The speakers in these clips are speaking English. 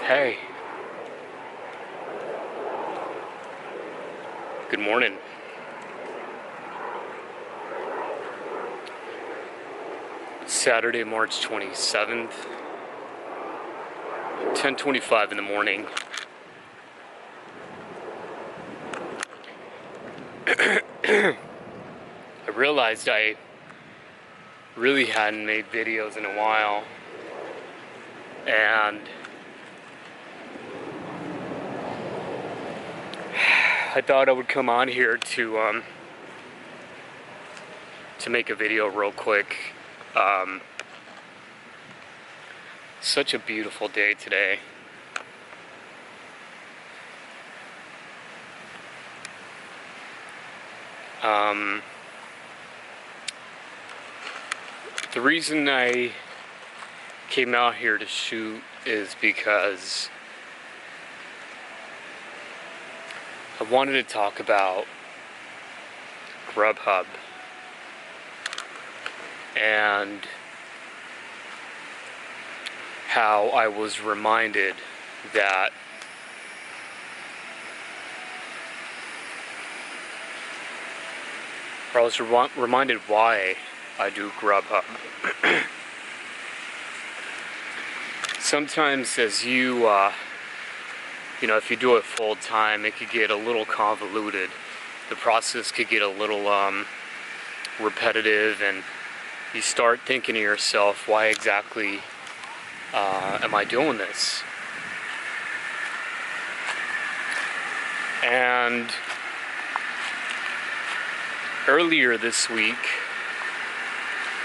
Hey, good morning. Saturday, March 27th, 10:25 in the morning. I realized I really hadn't made videos in a while, and I thought I would come on here to make a video real quick. Such a beautiful day today. The reason I came out here to shoot is because I wanted to talk about Grubhub and how I was reminded that reminded why I do Grubhub. Sometimes as if you do it full time, it could get a little convoluted. The process could get a little repetitive, and you start thinking to yourself, why exactly am I doing this? And earlier this week,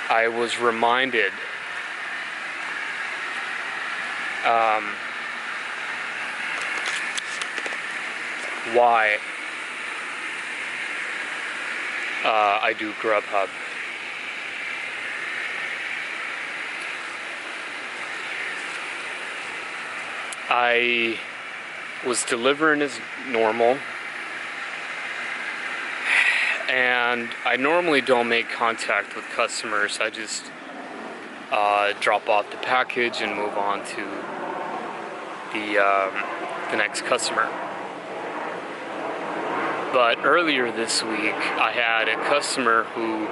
I was reminded why I do Grubhub. I was delivering as normal, and I normally don't make contact with customers. I just drop off the package and move on to the next customer. But earlier this week, I had a customer who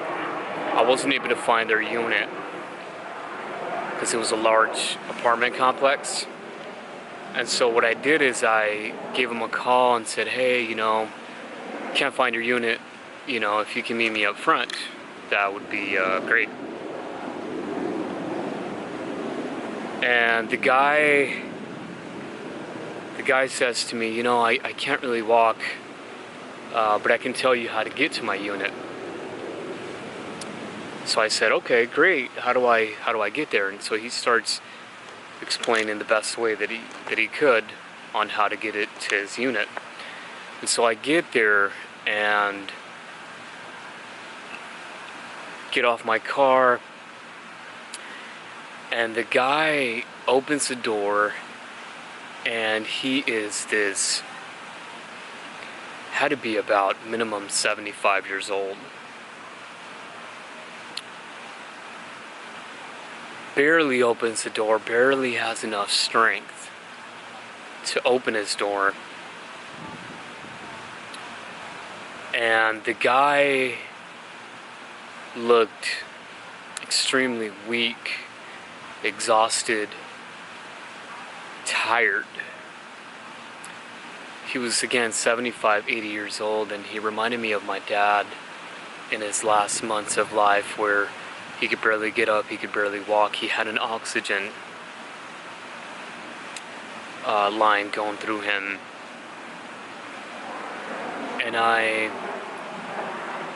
I wasn't able to find their unit because it was a large apartment complex. And so what I did is I gave him a call and said, hey, can't find your unit. If you can meet me up front, that would be great. And the guy says to me, I can't really walk, but I can tell you how to get to my unit. So I said, okay, great. How do I get there? And so he starts explaining the best way that he could on how to get it to his unit. And so I get there and get off my car, and the guy opens the door, and he is had to be about minimum 75 years old. Barely opens the door, barely has enough strength to open his door. And the guy looked extremely weak, exhausted, tired. He was, again, 75, 80 years old, and he reminded me of my dad in his last months of life, where he could barely get up, he could barely walk. He had an oxygen line going through him. And I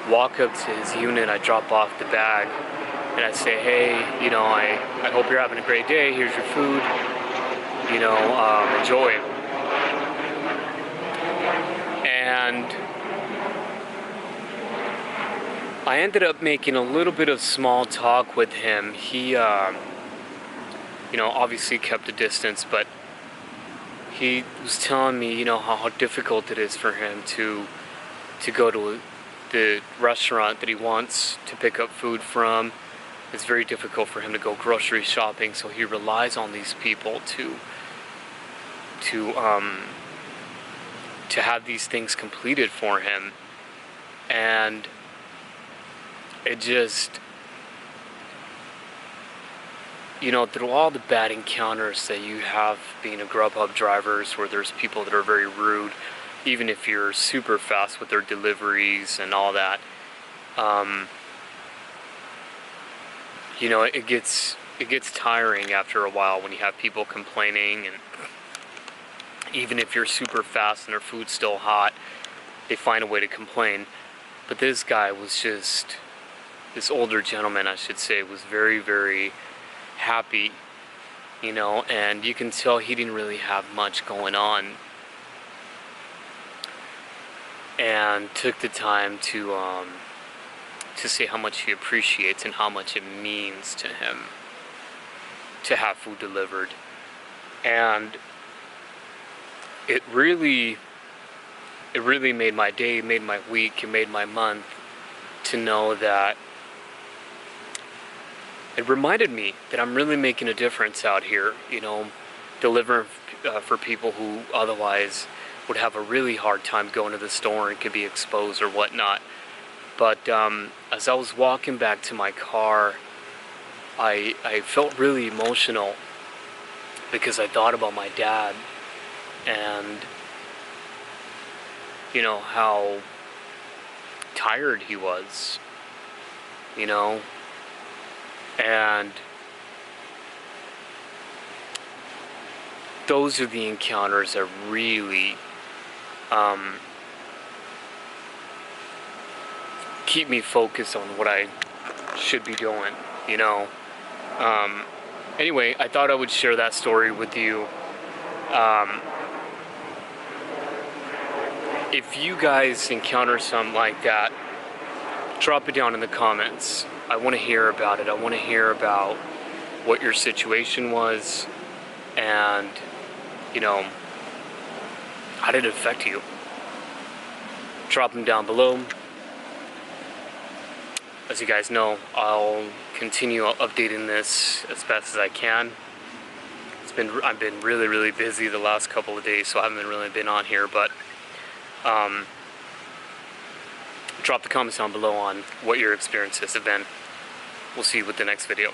walk up to his unit, I drop off the bag, and I say, hey, I hope you're having a great day. Here's your food. Enjoy. And I ended up making a little bit of small talk with him. He, obviously kept a distance, but he was telling me, how difficult it is for him to go to the restaurant that he wants to pick up food from. It's very difficult for him to go grocery shopping, so he relies on these people to to have these things completed for him. And it just, you know, through all the bad encounters that you have being a Grubhub driver, where there's people that are very rude, even if you're super fast with their deliveries and all that, you know, it gets tiring after a while when you have people complaining, and even if you're super fast and their food's still hot, they find a way to complain. But this guy was just, this older gentleman, I should say, was very, very happy, you know, and you can tell he didn't really have much going on, and took the time to say how much he appreciates and how much it means to him to have food delivered. And it really made my day, made my week, it made my month, to know that it reminded me that I'm really making a difference out here, you know, delivering for people who otherwise would have a really hard time going to the store and could be exposed or whatnot. But as I was walking back to my car, I felt really emotional, because I thought about my dad, and you know, how tired he was, you know, and those are the encounters that really keep me focused on what I should be doing, you know. Anyway, I thought I would share that story with you. If you guys encounter something like that, drop it down in the comments. I want to hear about it. I want to hear about what your situation was, and, you know, how did it affect you? Drop them down below. As you guys know, I'll continue updating this as best as I can. I've been really, really busy the last couple of days, so I haven't really been on here, but drop the comments down below on what your experiences have been. We'll see you with the next video.